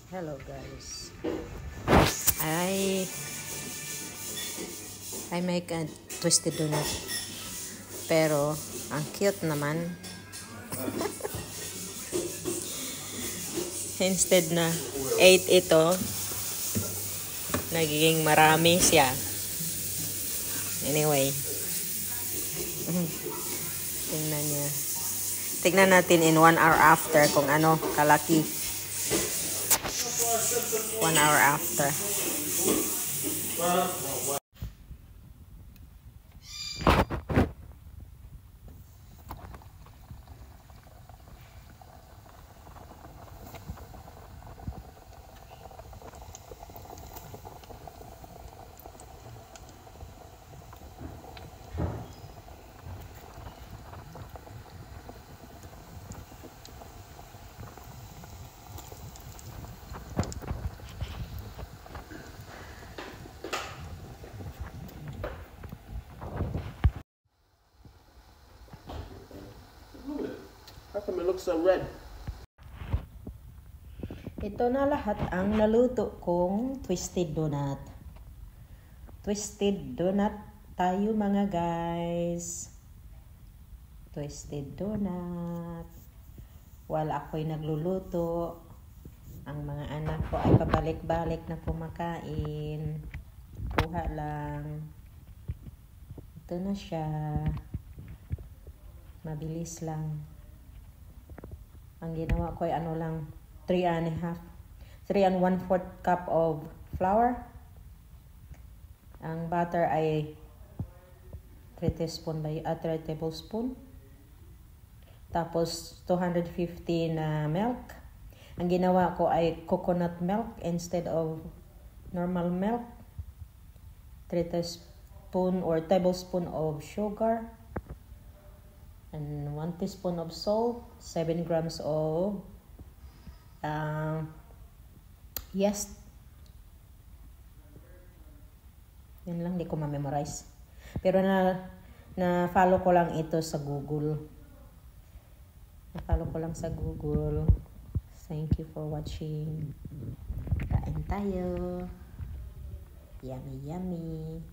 Hello guys. I make a twisted donut. Pero ang cute naman. Instead na 8 ito, nagiging marami siya. Anyway. Tingnan niya. Tingnan natin in 1 hour after kung ano kalaki. 1 hour after. How come it looks so red? Ito na lahat ang naluto kong twisted donut. Twisted donut tayo mga guys. Twisted donut. While ako'y nagluluto, ang mga anak ko ay pabalik-balik na kumakain. Kuha lang. Ito na siya. Mabilis lang. Ang ginawa ko ay 3 and 1/4 cup of flour. Ang butter ay 3 tablespoon. Tapos 250 na milk. Ang ginawa ko ay coconut milk instead of normal milk. 3 tablespoon of sugar. And 1 teaspoon of salt, 7 grams of yeast. Yun lang, di ko ma-memorize. Pero na-follow ko lang ito sa Google. Na-follow ko lang sa Google. Thank you for watching. Kain tayo. Yummy, yummy.